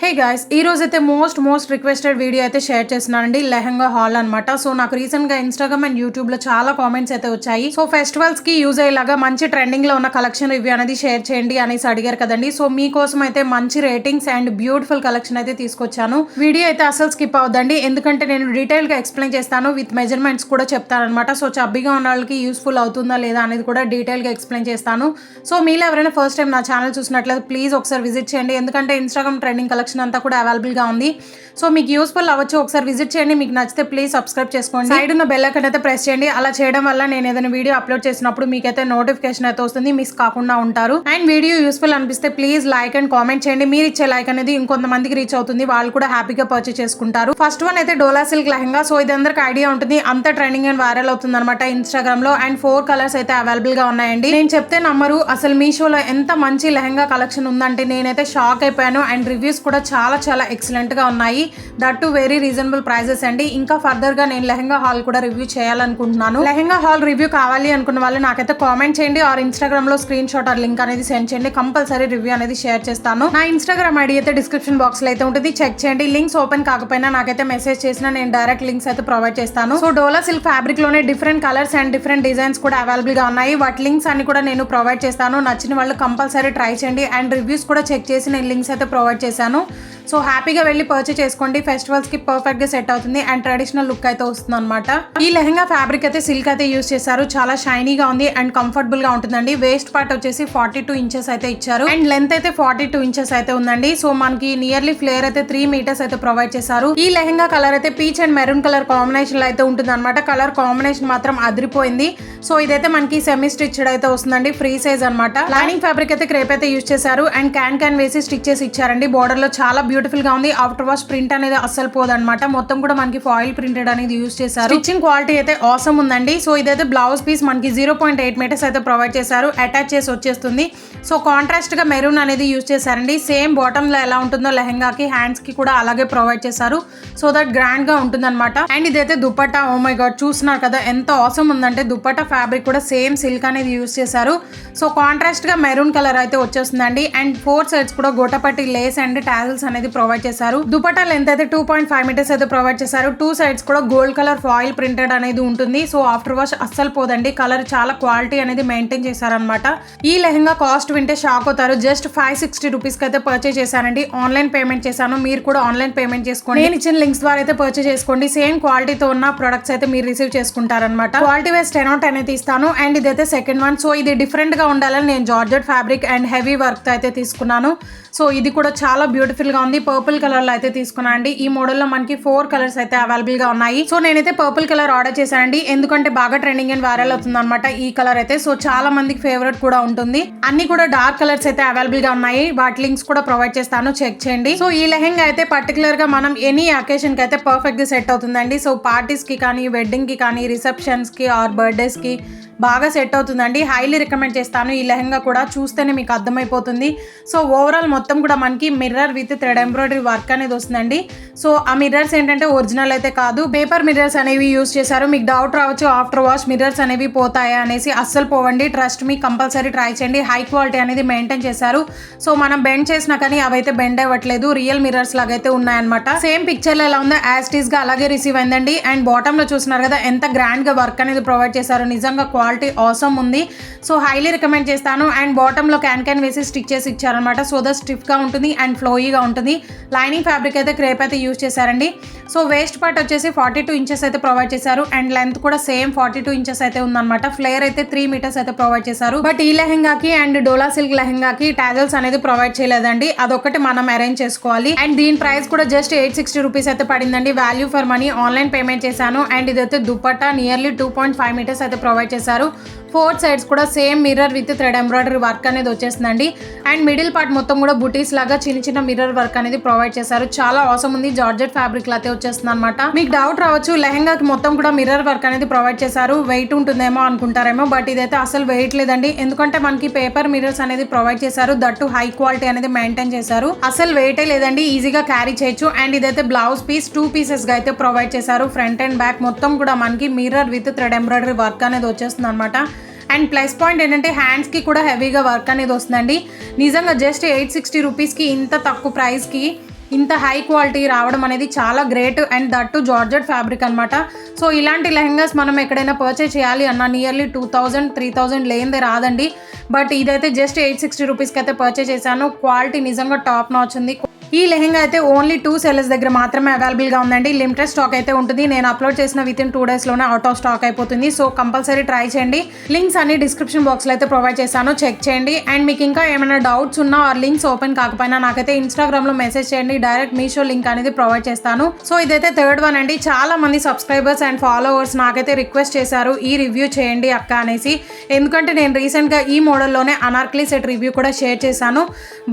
Hey guys, ఈ రోజు అయితే మోస్ట్ రిక్వెస్టెడ్ వీడియో అయితే షేర్ చేస్తున్నానండి. లెహంగా హాల్ అనమాట. సో నాకు రీసెంట్ గా ఇన్స్టాగ్రామ్ అండ్ యూట్యూబ్ లో చాలా కామెంట్స్ అయితే వచ్చాయి. సో ఫెస్టివల్స్ కి యూజ్ అయ్యేలాగా మంచి ట్రెండింగ్ లో ఉన్న కలెక్షన్ రివ్యూ అనేది షేర్ చేయండి అనేసి అడిగారు కదండి. సో మీకోసం అయితే మంచి రేటింగ్స్ అండ్ బ్యూటిఫుల్ కలెక్షన్ అయితే తీసుకొచ్చాను. వీడియో అయితే అసలు స్కిప్ అవద్దండి, ఎందుకంటే నేను డీటెయిల్ గా ఎక్స్ప్లెయిన్ చేస్తాను, విత్ మెజర్మెంట్స్ కూడా చెప్తాను అనమాట. సో చబ్బీగా ఉన్న వాళ్ళకి యూస్ఫుల్ అవుతుందా లేదా అనేది కూడా డీటెయిల్ గా ఎక్స్ప్లెయిన్ చేస్తాను. సో మీలో ఎవరైనా ఫస్ట్ టైం నా ఛానల్ చూసినట్లయితే ప్లీజ్ ఒకసారి విజిట్ చేయండి, ఎందుకంటే ఇన్స్టాగ్రామ్ ట్రెండింగ్ కలెక్షన్ అంతా కూడా అవైలబుల్ గా ఉంది. సో మీకు యూస్ఫుల్ అవ్వచ్చు, ఒకసారి విజిట్ చేయండి. మీకు నచ్చితే ప్లీజ్ సబ్స్క్రైబ్ చేసుకోండి. సైడ్ ఉన్న బెల్ ఐకాన్ అయితే ప్రెస్ చేయండి. అలా చేయడం వల్ల నేను ఏదైనా వీడియో అప్లోడ్ చేసినప్పుడు మీకైతే నోటిఫికేషన్ అయితే వస్తుంది, మిస్ కాకుండా ఉంటారు. అండ్ వీడియో యూస్ఫుల్ అనిపిస్తే ప్లీజ్ లైక్ అండ్ కామెంట్ చేయండి. మీరు ఇచ్చే లైక్ అనేది ఇంకొంతమందికి రీచ్ అవుతుంది, వాళ్ళు కూడా హ్యాపీగా పర్చేస్ చేసుకుంటారు. ఫస్ట్ వన్ అయితే డోలా సిల్క్ లెహంగా. సో ఇది అందరికి ఐడియా ఉంటుంది, అంత ట్రెండింగ్ అండ్ వైరల్ అవుతుంది అనమాట ఇన్స్టాగ్రామ్ లో. అండ్ 4 కలర్స్ అయితే అవైలబుల్ గా ఉన్నాయండి. నేను చెప్తే నమ్మరు, అసలు మీషోలో ఎంత మంచి లెహంగా కలెక్షన్ ఉందంటే నేనైతే షాక్ అయిపోయాను. అండ్ రివ్యూస్ కూడా చాలా ఎక్సలెంట్ గా ఉన్నాయి, that to very reasonable prices అండి. ఇంకా ఫర్దర్ గా నేను లెహంగా హాల్ కూడా రివ్యూ చేయాలనుకుంటున్నాను. లెహంగా హాల్ రివ్యూ కావాలి అనుకున్న వాళ్ళు నాకైతే కామెంట్ చేయండి, ఆర్ ఇన్స్టాగ్రామ్ లో స్క్రీన్ షాట్ ఆర్ లింక్ అనేది సెండ్ చేయండి. కంపల్సరీ రివ్యూ అనేది షేర్ చేస్తాను. నా ఇన్స్టాగ్రామ్ ఐడి అయితే డిస్క్రిప్షన్ బాక్స్ లో అయితే ఉంటుంది, చెక్ చేయండి. లింక్స్ ఓపెన్ కాకపోయినా నాకైతే మెసేజ్ చేసినా నేను డైరెక్ట్ లింక్స్ అయితే ప్రొవైడ్ చేస్తాను. సో డోలా సిల్క్ ఫ్యాబ్రిక్ లోనే different colours and different designs కూడా అవైలబుల్ గా ఉన్నాయి. వాటి లింక్స్ అన్ని కూడా నేను ప్రొవైడ్ చేస్తాను. నచ్చిన వాళ్ళు కంపల్సరీ ట్రై చేయండి. అండ్ రివ్యూస్ కూడా చెక్ చేసి నేను లింక్స్ అయితే ప్రొవైడ్ చేశాను. సో హ్యాపీగా వెళ్ళి పర్చేస్ చేసుకోండి, ఫెస్టివల్స్ కి పర్ఫెక్ట్ గా సెట్ అవుతుంది అండ్ ట్రెడిషనల్ లుక్ అయితే వస్తుంది అనమాట. ఈ లెహంగా ఫ్యాబ్రిక్ అయితే సిల్క్ అయితే యూస్ చేశారు, చాలా షైనీగా ఉంది అండ్ కంఫర్టబుల్ గా ఉంటుందండి. వేస్ట్ పార్ట్ వచ్చేసి 42 ఇంచెస్ అయితే ఇచ్చారు అండ్ లెంత్ అయితే 42 ఇంచెస్ అయితే ఉందండి. సో మనకి నియర్లీ ఫ్లేర్ అయితే 3 మీటర్స్ అయితే ప్రొవైడ్ చేశారు. ఈ లెహంగా కలర్ అయితే peach and maroon colour combination లో అయితే ఉంటుంది అనమాట. కలర్ కాంబినేషన్ మాత్రం అదిరిపోయింది. సో ఇదైతే మనకి సెమీ స్టిచ్డ్ అయితే వస్తుందండి, ఫ్రీ సైజ్ అనమాట. లైనింగ్ ఫ్యాబ్రిక్ అయితే క్రేప్ అయితే యూస్ చేశారు అండ్ క్యాన్ వేసి స్టిచ్ చేసి ఇచ్చారండి. బోర్డర్ లో చాలా బ్యూటిఫుల్ గా ఉంది. ఆఫ్టర్ వాష్ ప్రింట్ అనేది అస్సలు పోదన్నమాట, మొత్తం కూడా మనకి ఫాయిల్ ప్రింటెడ్ అనేది యూస్ చేశారు. స్టిచ్చింగ్ క్వాలిటీ అయితే ఆసమ్ ఉందండి. సో ఇదైతే బ్లౌజ్ పీస్ మనకి 0.8 మీటర్స్ అయితే ప్రొవైడ్ చేశారు, అటాచ్ చేసి వచ్చేస్తుంది. సో కాంట్రాస్ట్ గా మెరూన్ అనేది యూస్ చేశారండి. సేమ్ బాటమ్ లో ఎలా ఉంటుందో లెహంగాకి హ్యాండ్స్ కి కూడా అలాగే ప్రొవైడ్ చేశారు, సో దట్ గ్రాండ్ గా ఉంటుంది అనమాట. అండ్ ఇదైతే దుపట్టా, ఓ మై గాడ్ చూస్తున్నారు కదా ఎంత ఆసమ్ ఉందంటే. దుపట్టా ఫ్యాబ్రిక్ కూడా సేమ్ సిల్క్ అనేది యూస్ చేశారు. సో కాంట్రాస్ట్ గా మెరూన్ కలర్ అయితే వచ్చేస్తుందండి. అండ్ 4 సైడ్స్ కూడా గోటపట్టి లేస్ అండ్ టాజిల్స్ అనేది ప్రొవైడ్ చేశారు. దుపట్టా లెంత్ అయితే 2.5 మీటర్స్ అయితే ప్రొవైడ్ చేశారు. 2 సైడ్స్ కూడా గోల్డ్ కలర్ ఫాయిల్ ప్రింటెడ్ అనేది ఉంటుంది. సో ఆఫ్టర్ వాష్ అస్సలు పోదండి, కలర్ చాలా క్వాలిటీ అనేది మెయింటైన్ చేశారనమాట. ఈ లెహంగా కాస్ట్ వింటే షాక్ అవుతారు. జస్ట్ 560 రూపీస్ కి అయితే పర్చేస్ చేశానండి. ఆన్లైన్ పేమెంట్ చేశాను, మీరు కూడా ఆన్లైన్ పేమెంట్ చేసుకోండి. నేను ఇచ్చిన లింక్స్ ద్వారా అయితే పర్చేస్ చేసుకోండి. సేమ్ క్వాలిటీతో ఉన్న ప్రొడక్ట్స్ అయితే మీరు రిసీవ్ చేసుకుంటారనమాట. క్వాలిటీ వైస్ 10/10 అయితే ఇస్తాను. అండ్ ఇదైతే సెకండ్ వన్. సో ఇది డిఫరెంట్ గా ఉండాలని నేను georgette fabric and heavy work తో అయితే తీసుకున్నాను. సో ఇది కూడా చాలా బ్యూటిఫుల్ గా ఉంది, పర్పుల్ కలర్ లో అయితే తీసుకున్నాను అండి. ఈ మోడల్ లో మనకి 4 కలర్స్ అయితే అవైలబుల్ గా ఉన్నాయి. సో నేనైతే పర్పుల్ కలర్ ఆర్డర్ చేశానండి, ఎందుకంటే బాగా ట్రెండింగ్ అండ్ వైరల్ అవుతుంది అనమాట ఈ కలర్ అయితే. సో చాలా మందికి ఫేవరెట్ కూడా ఉంటుంది. అన్ని కూడా డార్క్ కలర్స్ అయితే అవైలబుల్ గా ఉన్నాయి, వాటి లింక్స్ కూడా ప్రొవైడ్ చేస్తాను, చెక్ చేయండి. సో ఈ లెహంగా అయితే పర్టికులర్ గా మనం ఎనీ అకేషన్ కి అయితే పర్ఫెక్ట్ గా సెట్ అవుతుందండి. సో పార్టీస్ కి కానీ, వెడ్డింగ్ కి కానీ, రిసెప్షన్స్ కి ఆర్ బర్త్డేస్ కి బాగా సెట్ అవుతుందండి. హైలీ రికమెండ్ చేస్తాను. ఈ లెహంగా కూడా చూస్తేనే మీకు అర్థమైపోతుంది. సో ఓవరాల్ మొత్తం కూడా మనకి mirror with thread embroidery work అనేది వస్తుందండి. సో ఆ మిర్రర్స్ ఏంటంటే ఒరిజినల్ అయితే కాదు, పేపర్ మిర్రర్స్ అనేవి యూస్ చేశారు. మీకు డౌట్ రావచ్చు ఆఫ్టర్ వాష్ మిర్రర్స్ అనేవి పోతాయా అనేసి. అస్సలు పోవండి, ట్రస్ట్ మీ, కంపల్సరీ ట్రై చేయండి. హై క్వాలిటీ అనేది మెయింటైన్ చేశారు. సో మనం బెండ్ చేసినా కానీ అవైతే బెండ్ అవ్వట్లేదు, రియల్ మిర్రర్స్ లాగైతే ఉన్నాయన్నమాట. సేమ్ పిక్చర్ లో ఎలా ఉందో యాజ్ టీజ్ గా అలాగే రిసీవ్ అయిందండి. అండ్ బాటమ్ లో చూస్తున్నారు కదా ఎంత గ్రాండ్ గా వర్క్ అనేది ప్రొవైడ్ చేశారు, నిజంగా క్వాలిటీ ఆసమ్ ఉంది. సో హైలీ రికమెండ్ చేస్తాను. అండ్ బాటమ్ లో క్యాన్ వేసి స్టిచ్ చేసి ఇచ్చారనమాట. సో ద స్టిఫ్ గా ఉంటుంది అండ్ ఫ్లోయీగా ఉంటుంది. లైనింగ్ ఫ్యాబ్రిక్ అయితే క్రేప్ అయితే యూస్ చేశారండి. సో వేస్ట్ పార్ట్ వచ్చేసి 42 ఇంచెస్ అయితే ప్రొవైడ్ చేశారు అండ్ లెంత్ కూడా సేమ్ 42 ఇంచెస్ అయితే ఉందన్నమాట. ఫ్లేర్ అయితే 3 మీటర్స్ అయితే ప్రొవైడ్ చేశారు. బట్ ఈ లెహంగాకి అండ్ డోలా సిల్క్ లెహంగాకి టాజల్స్ అనేది ప్రొవైడ్ చేయలేదండి, అదొకటి మనం అరేంజ్ చేసుకోవాలి. అండ్ దీని ప్రైస్ కూడా జస్ట్ 860 రూపీస్ అయితే పడిందండి, value for money. Online payment చేశాను. అండ్ ఇదైతే దుపట్టా నియర్లీ 2.5 మీటర్స్ అయితే ప్రొవైడ్ చేశారు. 4 సైడ్స్ కూడా same mirror with thread embroidery work అనేది వచ్చేస్తుందండి. అండ్ మిడిల్ పార్ట్ మొత్తం కూడా బుటీస్ లాగా చిన్న మిర్రర్ వర్క్ అనేది ప్రొవైడ్ చేశారు. చాలా ఆసమ్ ఉంది, జార్జెట్ ఫ్యాబ్రిక్ అయితే వచ్చేస్తుంది అనమాట. మీకు డౌట్ రావచ్చు లెహంగాకి మొత్తం కూడా మిర్రర్ వర్క్ అనేది ప్రొవైడ్ చేశారు, వెయిట్ ఉంటుందేమో అనుకుంటారేమో. బట్ ఇదైతే అసలు వెయిట్ లేదండి, ఎందుకంటే మనకి పేపర్ మిర్రర్స్ అనేది ప్రొవైడ్ చేశారు, దట్టు హై క్వాలిటీ అనేది మెయింటైన్ చేశారు. అసలు వెయిటే లేదండి, ఈజీగా క్యారీ చేయొచ్చు. అండ్ ఇదైతే బ్లౌజ్ పీస్ 2 పీసెస్ గా అయితే ప్రొవైడ్ చేశారు. ఫ్రంట్ అండ్ బ్యాక్ మొత్తం కూడా మనకి mirror with thread embroidery work అనేది వచ్చేస్తుంది అనమాట. అండ్ ప్లస్ పాయింట్ ఏంటంటే హ్యాండ్స్ కి కూడా హెవీగా వర్క్ అనేది వస్తుందండి. నిజంగా జస్ట్ 860 రూపీస్ కి ఇంత తక్కువ ప్రైస్ కి ఇంత హై క్వాలిటీ రావడం అనేది చాలా great and that to georgette fabric అనమాట. సో ఇలాంటి లెహెంగాస్ మనం ఎక్కడైనా పర్చేస్ చేయాలి అన్న నియర్లీ 2000-3000 లేనిదే రాదండి. బట్ ఇదైతే జస్ట్ 860 రూపీస్కి అయితే పర్చేస్ చేశాను. క్వాలిటీ నిజంగా టాప్ నాచ్ ఉంది. ఈ లెహెంగా అయితే ఓన్లీ 2 సెల్లర్స్ దగ్గర మాత్రమే అవైలబుల్గా ఉందండి. లిమిటెడ్ స్టాక్ అయితే ఉంటుంది. నేను అప్లోడ్ చేసిన వితిన్ 2 డేస్లోనే అవుట్ ఆఫ్ స్టాక్ అయిపోతుంది. సో కంపల్సరీ ట్రై చేయండి. లింక్స్ అన్ని డిస్క్రిప్షన్ బాక్స్లో అయితే ప్రొవైడ్ చేశాను, చెక్ చేయండి. అండ్ మీకు ఇంకా ఏమైనా డౌట్స్ ఉన్నా ఆ లింక్స్ ఓపెన్ కాకపోయినా నాకైతే ఇన్స్టాగ్రామ్లో మెసేజ్ చేయండి. డైరెక్ట్ మీషో లింక్ అనేది ప్రొవైడ్ చేస్తాను. సో ఇదైతే థర్డ్ వన్ అండి. చాలా మంది సబ్స్క్రైబర్స్ అండ్ ఫాలోవర్స్ నాకైతే రిక్వెస్ట్ చేశారు ఈ రివ్యూ చేయండి అక్క అనేసి. ఎందుకంటే నేను రీసెంట్గా ఈ మోడల్లోనే అనార్కలి సెట్ రివ్యూ కూడా షేర్ చేశాను.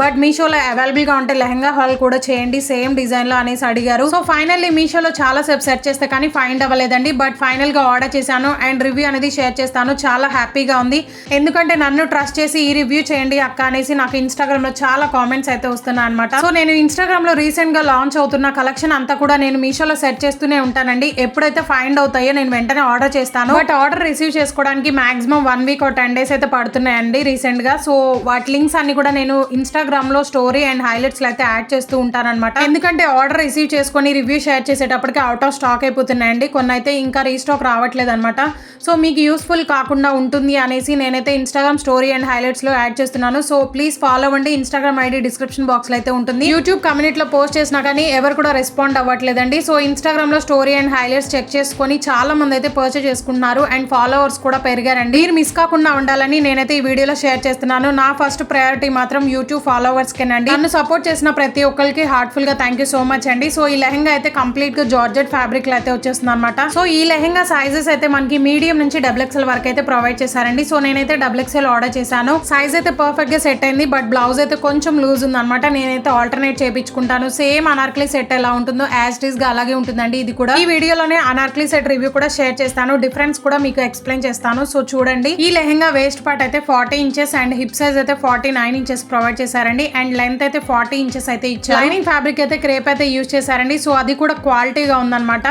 బట్ మీషోలో అవైలబుల్గా ఉంటే లెహెంగా కూడా చేయండి సేమ్ డిజైన్ లో అనేసి అడిగారు. సో ఫైనల్లీ మీషోలో చాలా సేపు సెర్చ్ చేస్తే కానీ ఫైండ్ అవ్వలేదండి. బట్ ఫైనల్ గా ఆర్డర్ చేశాను అండ్ రివ్యూ అనేది షేర్ చేస్తాను. చాలా హ్యాపీగా ఉంది. ఎందుకంటే నన్ను ట్రస్ట్ చేసి ఈ రివ్యూ చేయండి అక్క అనేసి నాకు ఇన్స్టాగ్రామ్ లో చాలా కామెంట్స్ అయితే వస్తున్నాయి అనమాట. సో నేను ఇన్స్టాగ్రామ్ లో రీసెంట్ గా లాంచ్ అవుతున్న కలెక్షన్ అంతా కూడా నేను మీషోలో సెర్చ్ చేస్తూనే ఉంటానండి. ఎప్పుడైతే ఫైండ్ అవుతాయో నేను వెంటనే ఆర్డర్ చేస్తాను. బట్ ఆర్డర్ రిసీవ్ చేసుకోవడానికి మాక్సిమం 1 వీక్ 10 డేస్ అయితే పడుతున్నాయండి రీసెంట్ గా. సో వాటి లింక్స్ అన్ని కూడా నేను ఇన్స్టాగ్రామ్ లో స్టోరీ అండ్ హైలైట్స్ లో అయితే యాడ్ చేస్తూ ఉంటానన్నమాట. ఎందుకంటే ఆర్డర్ రిసీవ్ చేసుకొని రివ్యూ షేర్ చేసేటప్పటికి అవుట్ ఆఫ్ స్టాక్ అయిపోతున్నాయండి. కొన్ని అయితే ఇంకా రీస్టాక్ రావట్లేదు అనమాట. సో మీకు యూస్ఫుల్ కాకుండా ఉంటుంది అనేసి నేనైతే ఇన్స్టాగ్రామ్ స్టోరీ అండ్ హైలైట్స్ లో యాడ్ చేస్తున్నాను. సో ప్లీజ్ ఫాలో అవ్వండి. ఇన్స్టాగ్రామ్ ఐడి డిస్క్రిప్షన్ బాక్స్ లో అయితే ఉంటుంది. యూట్యూబ్ కమ్యూనిటీలో పోస్ట్ చేసినా కానీ ఎవరు కూడా రెస్పాండ్ అవ్వట్లేదండి. సో ఇన్స్టాగ్రామ్ లో స్టోరీ అండ్ హైలైట్స్ చెక్ చేసుకొని చాలా మంది అయితే పర్చేస్ చేసుకుంటున్నారు అండ్ ఫాలోవర్స్ కూడా పెరిగారండి. మీరు మిస్ కాకుండా ఉండాలని నేనైతే ఈ వీడియోలో షేర్ చేస్తున్నాను. నా ఫస్ట్ ప్రయారిటీ మాత్రం యూట్యూబ్ ఫాలోవర్స్ కేనండి. నన్ను సపోర్ట్ చేసిన ప్రతి ఒక్కరికి హార్ట్ఫుల్ గా థ్యాంక్ యూ సో మచ్ అండి. సో ఈ లెహెంగా అయితే కంప్లీట్ గా జార్జెట్ ఫ్యాబ్రిక్ లో అయితే వచ్చేస్తుంది అనమాట. సో ఈ లెహెంగా సైజెస్ అయితే మనకి మీడియం నుంచి XXL వరకు అయితే ప్రొవైడ్ చేశారండి. సో నేనైతే XXL ఆర్డర్ చేశాను. సైజ్ అయితే పర్ఫెక్ట్ గా సెట్ అయింది. బట్ బ్లౌజ్ అయితే కొంచెం లూజ్ ఉంది అనమాట. నేనైతే ఆల్టర్నేట్ చేయించుకుంటాను. సేమ్ అనార్కలి సెట్ ఎలా ఉంటుందో యాజ్ ఇట్ ఈస్ గా అలాగే ఉంటుందండి ఇది కూడా. ఈ వీడియోలోనే అనార్కలి సెట్ రివ్యూ కూడా షేర్ చేస్తాను. డిఫరెన్స్ కూడా మీకు ఎక్స్ప్లెయిన్ చేస్తాను. సో చూడండి, ఈ లెహెంగా వేస్ట్ పార్ట్ అయితే 40 ఇంచెస్ అండ్ హిప్ సైజ్ అయితే 49 ఇంచెస్ ప్రొవైడ్ చేశారండి. అండ్ లెంత్ అయితే 40 ఇంచెస్ అయితే ఇచ్చారు. లైనింగ్ ఫ్యాబ్రిక్ అయితే క్రేప్ అయితే యూజ్ చేశారండి. సో అది కూడా క్వాలిటీగా ఉందన్నమాట.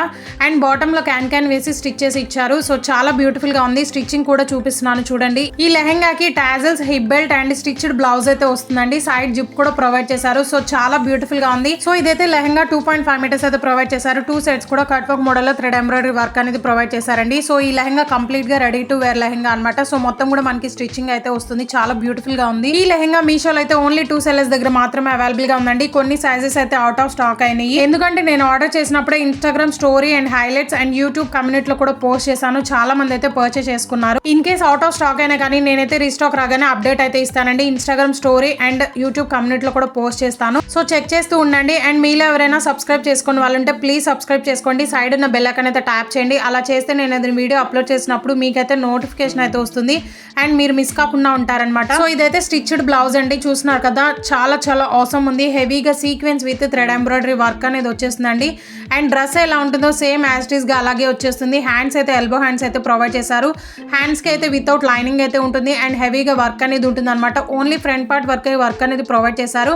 అండ్ బాటమ్ లో క్యాన్ వేసి స్టిచ్ చేసి ఇచ్చారు. సో చాలా బ్యూటిఫుల్ గా ఉంది. స్టిచ్చింగ్ కూడా చూపిస్తున్నాను చూడండి. ఈ లెహెంగాకి tassels, hip belt and stitched blouse అయితే వస్తుందండి. సైడ్ జిప్ కూడా ప్రొవైడ్ చేశారు. సో చాలా బ్యూటిఫుల్ గా ఉంది. సో ఇదైతే లెహెంగా 2.5 మీటర్స్ అయితే ప్రొవైడ్ చేశారు. 2 సెట్స్ కూడా కట్ వర్క్ మోడల్ లో థ్రెడ్ ఎంబ్రాయిడరీ వర్క్ అనేది ప్రొవైడ్ చేశారండి. సో ఈ లెహెంగా కంప్లీట్ గా రెడీ టు వేర్ లెహెంగా అనమాట. సో మొత్తం కూడా మనకి స్టిచ్చింగ్ అయితే వస్తుంది. చాలా బ్యూటిఫుల్ గా ఉంది. ఈ లెహెంగా మీషోలో అయితే ఓన్లీ 2 సెల్లర్స్ దగ్గర మాత్రమే అవైలబుల్ గా ఉందండి. కొన్ని సైజెస్ అయితే అవుట్ ఆఫ్ స్టాక్ అయినాయి. ఎందుకంటే నేను ఆర్డర్ చేసినప్పుడే Instagram story and highlights and YouTube కమ్యూనిటీలో కూడా పోస్ట్ చేశాను. చాలా మంది అయితే పర్చేస్ చేసుకున్నారు. In case out of stock అయినా కానీ నేనైతే రీస్టాక్ రాగానే అప్డేట్ అయితే ఇస్తానండి. ఇన్స్టాగ్రామ్ స్టోరీ అండ్ యూట్యూబ్ కమ్యూనిటీలో కూడా పోస్ట్ చేస్తాను. సో చెక్ చేస్తూ ఉండండి. అండ్ మీలో ఎవరైనా సబ్స్క్రైబ్ చేసుకుని వాళ్ళంటే ప్లీజ్ సబ్స్క్రైబ్ చేసుకోండి. సైడ్ ఉన్న బెల్ ఐకాన్ అయితే ట్యాప్ చేయండి. అలా చేస్తే నేను ఏదైనా వీడియో అప్లోడ్ చేసినప్పుడు మీకైతే నోటిఫికేషన్ అయితే వస్తుంది అండ్ మీరు మిస్ కాకుండా ఉంటారనమాట. సో ఇదైతే స్టిచ్డ్ బ్లౌజ్ అండి. చూస్తున్నారు కదా, చాలా చాలా ఆసమ్ ఉంది. హెవీగా sequence with thread embroidery work అనేది వచ్చేస్తుందండి. అండ్ డ్రెస్ ఎలా ఉంటుందో సేమ్ యాజ్ ఇట్ ఈస్ గా అలాగే వచ్చేస్తుంది. హ్యాండ్స్ అయితే ఎల్బో హ్యాండ్స్ అయితే ప్రొవైడ్ చేశారు. హ్యాండ్స్ కి అయితే వితౌట్ లైనింగ్ అయితే ఉంటుంది అండ్ హెవీగా వర్క్ అనేది ఉంటుంది అనమాట. ఓన్లీ ఫ్రంట్ పార్ట్ వర్క్ అనేది ప్రొవైడ్ చేశారు.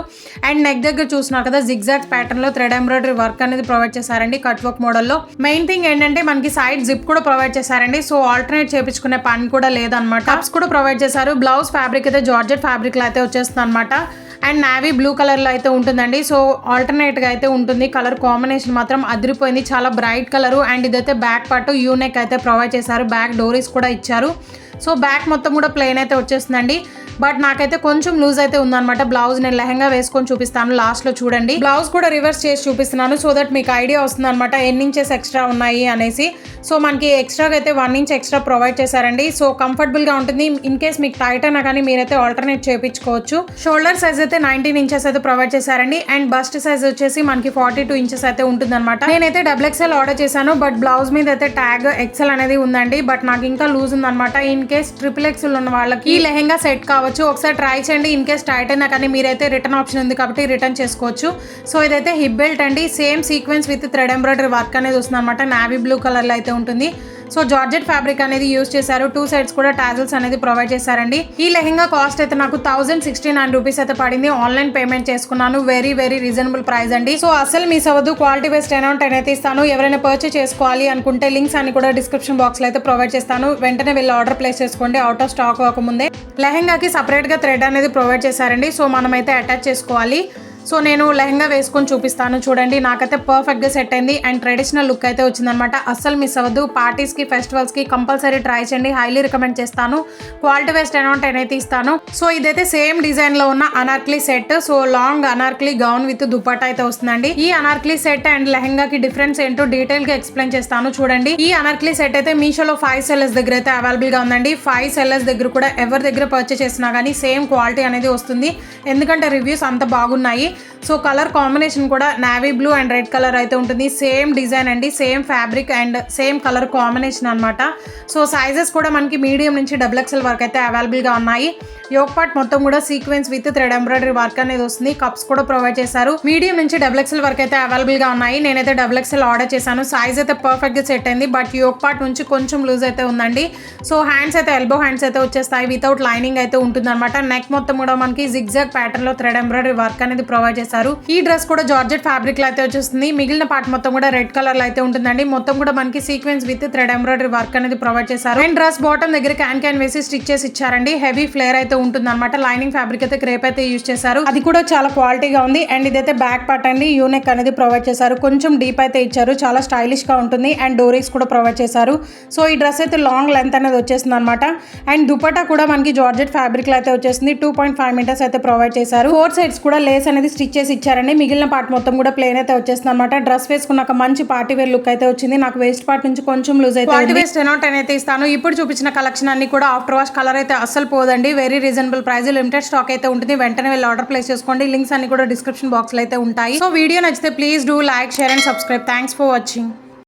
అండ్ నెక్ దగ్గర చూస్తున్నారు కదా, జిగ్జాగ్ ప్యాటర్న్ లో థ్రెడ్ ఎంబ్రాయిడరీ వర్క్ అనేది ప్రొవైడ్ చేశారండి కట్ వర్క్ మోడల్లో. మెయిన్ థింగ్ ఏంటంటే మనకి సైడ్ జిప్ కూడా ప్రొవైడ్ చేశారండి. సో ఆల్టర్నేట్ చేయించుకునే పని కూడా లేదనమాట. టప్స్ కూడా ప్రొవైడ్ చేశారు. బ్లౌజ్ ఫ్యాబ్రిక్ అయితే జార్జెట్ ఫ్యాబ్రిక్ లో అయితే వచ్చేస్తుంది అనమాట. అండ్ నావీ బ్లూ కలర్ లో అయితే ఉంటుందండి. సో ఆల్టర్నేట్ గా అయితే ఉంటుంది. కలర్ కాంబినేషన్ మాత్రం అదిరిపోయింది. చాలా బ్రైట్ కలర్. అండ్ ఇదైతే బ్యాక్ పార్ట్ యూనెక్ అయితే ప్రొవైడ్ చేశారు. బ్యాక్ డోరీస్ కూడా ఇచ్చారు. సో బ్యాక్ మొత్తం కూడా ప్లెయిన్ అయితే వచ్చేస్తుందండి. బట్ నాకైతే కొంచెం లూజ్ అయితే ఉందన్నమాట. బ్లౌజ్ నేను లెహంగా వేసుకొని చూపిస్తాను లాస్ట్ లో చూడండి. బ్లౌజ్ కూడా రివర్స్ చేసి చూపిస్తున్నాను సో దట్ మీకు ఐడియా వస్తుంది అనమాట ఎన్ని ఇంచెస్ ఎక్స్ట్రా ఉన్నాయి అనేసి. సో మనకి ఎక్స్ట్రాగా అయితే 1 ఇంచ్ ఎక్స్ట్రా ప్రొవైడ్ చేశారండి. సో కంఫర్టబుల్ గా ఉంటుంది. ఇన్ కేస్ మీకు టైట్ అయినా కానీ మీరైతే ఆల్టర్నేట్ చేయించుకోవచ్చు. షోల్డర్ సైజ్ అయితే 19 ఇంచెస్ అయితే ప్రొవైడ్ చేశారండి. అండ్ బస్ట్ సైజ్ వచ్చేసి మనకి 42 ఇంచెస్ అయితే ఉంటుంది అనమాట. నేనైతే XXL ఆర్డర్ చేశాను. బట్ బ్లౌజ్ మీద అయితే ట్యాగ్ XL అనేది ఉందండి. బట్ నాకు ఇంకా లూజ్ ఉందన్నమాట. ఇన్ కేస్ XXL ఉన్న వాళ్ళకి ఈ లెహంగా సెట్ కావచ్చు. ఒకసారి ట్రై చేయండి. ఇన్ కేస్ టైట్ అయినా కానీ మీరైతే రిటర్న్ ఆప్షన్ ఉంది కాబట్టి రిటర్న్ చేసుకోవచ్చు. సో ఇదైతే హిప్ బెల్ట్ అండి. Same sequence with thread embroidery work అనేది వస్తుంది అనమాట. నావీ బ్లూ కలర్ లో అయితే ఉంటుంది. సో జార్జెట్ ఫ్యాబ్రిక్ అనేది యూజ్ చేశారు. 2 సైడ్స్ కూడా టాజల్స్ అనేది ప్రొవైడ్ చేశారండి. ఈ లెహంగా కాస్ట్ అయితే నాకు 1069 రూపీస్ అయితే పడింది. ఆన్లైన్ పేమెంట్ చేసుకున్నాను. వెరీ వెరీ రీజనబుల్ ప్రైస్ అండి. సో అసలు మిస్ అవ్వదు. క్వాలిటీ బేస్డ్ అమౌంట్ అయితే ఇస్తాను. ఎవరైనా పర్చేస్ చేసుకోవాలి అనుకుంటే లింక్స్ అన్ని కూడా డిస్క్రిప్షన్ బాక్స్ లో అయితే ప్రొవైడ్ చేస్తాను. వెంటనే వెళ్ళి ఆర్డర్ ప్లేస్ చేసుకోండి. అవుట్ ఆఫ్ స్టాక్ అవ్వకముందే. లెహంగాకి సపరేట్ గా థ్రెడ్ అనేది ప్రొవైడ్ చేశారండి. సో మనమైతే అటాచ్ చేసుకోవాలి. సో నేను లెహంగా వేసుకొని చూపిస్తాను చూడండి. నాకైతే పర్ఫెక్ట్ గా సెట్ అయింది అండ్ ట్రెడిషనల్ లుక్ అయితే వచ్చిందనమాట. అస్సలు మిస్ అవ్వద్దు. పార్టీస్ కి ఫెస్టివల్స్ కి కంపల్సరీ ట్రై చేయండి. హైలీ రికమెండ్ చేస్తాను. క్వాలిటీ వైస్ 10/10 అయితే ఇస్తాను. సో ఇదైతే సేమ్ డిజైన్ లో ఉన్న Anarkali set. So long Anarkali gown with dupatta అయితే వస్తుందండి. ఈ అనార్కలి సెట్ అండ్ లెహంగా కి డిఫరెన్స్ ఏంటో డీటెయిల్ గా ఎక్స్ప్లెయిన్ చేస్తాను చూడండి. ఈ అనార్కలి సెట్ అయితే మీషోలో 5 sellers దగ్గర అయితే అవైలబుల్ గా ఉందండి. 5 sellers దగ్గర కూడా ఎవరి దగ్గర పర్చేస్ చేసినా కానీ సేమ్ క్వాలిటీ అనేది వస్తుంది. ఎందుకంటే రివ్యూస్ అంత బాగున్నాయి. సో కలర్ కాంబినేషన్ కూడా navy blue and red colour అయితే ఉంటుంది. సేమ్ డిజైన్ అండి, same fabric and same colour combination అనమాట. సో సైజెస్ కూడా మనకి మీడియం నుంచి XXL వరకు అయితే అవైలబుల్ గా ఉన్నాయి. యోక్ పార్ట్ మొత్తం కూడా sequence with thread embroidery work అనేది వస్తుంది. కప్స్ కూడా ప్రొవైడ్ చేశారు. మీడియం నుంచి XXL వరకు అయితే అవైలబుల్ గా ఉన్నాయి. నేనైతే XXL ఆర్డర్ చేశాను. సైజ్ అయితే పర్ఫెక్ట్ గా సెట్ అయింది. బట్ యోక్ పార్ట్ నుంచి కొంచెం లూజ్ అయితే ఉందండి. సో హ్యాండ్స్ అయితే ఎల్బో హ్యాండ్స్ అయితే వచ్చేస్తాయి. వితౌట్ లైనింగ్ అయితే ఉంటుంది అనమాట. నెక్ మొత్తం కూడా మనకి జిగ్జాగ్ ప్యాటర్న్ లో థ్రెడ్ ఎంబ్రాయిడరీ వర్క్ అనేది ప్రొవైడ్ చేశారు. ఈ డ్రెస్ కూడా జార్జెట్ ఫ్యాబ్రిక్ లో అయితే వచ్చేస్తుంది. మిగిలిన పార్ట్ మొత్తం కూడా రెడ్ కలర్ లో అయితే ఉంటుందండి. మొత్తం కూడా మనకి sequence with thread embroidery work అనేది ప్రొవైడ్ చేశారు. అండ్ డ్రెస్ బాటమ్ దగ్గర క్యాన్ వేసి స్టిచ్ చేసి ఇచ్చారండి. హెవీ ఫ్లేర్ అయితే ఉంటుంది అనమాట. లైనింగ్ ఫ్యాబ్రిక్ అయితే క్రేప్ అయితే యూజ్ చేశారు. అది కూడా చాలా క్వాలిటీగా ఉంది. అండ్ ఇదైతే బ్యాక్ పార్ట్ అండి. యూనెక్ అనేది ప్రొవైడ్ చేశారు. కొంచెం డీప్ అయితే ఇచ్చారు. చాలా స్టైలిష్ గా ఉంటుంది. అండ్ డోరీస్ కూడా ప్రొవైడ్ చేశారు. సో ఈ డ్రెస్ అయితే లాంగ్ లెంత్ అనేది వచ్చేస్తుంది అనమాట. అండ్ దుపట్టా కూడా మనకి జార్జెట్ ఫ్యాబ్రిక్ లో అయితే వచ్చేసింది. 2.5 మీటర్స్ అయితే ప్రొవైడ్ చేశారు. 4 సైడ్స్ కూడా లేస్ అనేది స్టిచ్ చేసి ఇచ్చారండి. మిగిలిన పార్ట్ మొత్తం కూడా ప్లేన్ అయితే వచ్చేస్తుంది అనమాట. డ్రెస్ వేసుకున్నాక మంచి పార్టీ వేర్ లుక్ అయితే వచ్చింది. నాకు వేస్ట్ పార్ట్ నుంచి కొంచెం లూజ్ అయితే క్వాలిటీ వేస్ట్ 10/10 అయితే ఇస్తాను. ఇప్పుడు చూపించిన కలెక్షన్ అన్ని కూడా ఆఫ్టర్ వాష్ కలర్ అయితే అస్సలు పోదండి. Very reasonable price, limited stock అయితే ఉంటుంది. వెంటనే వెళ్ళి ఆర్డర్ ప్లేస్ చేసుకోండి. లింక్స్ అన్ని కూడా డిస్క్రిప్షన్ బాక్స్ లో అయితే ఉంటాయి. సో వీడియో నచ్చితే please do like, share and subscribe. Thanks for watching.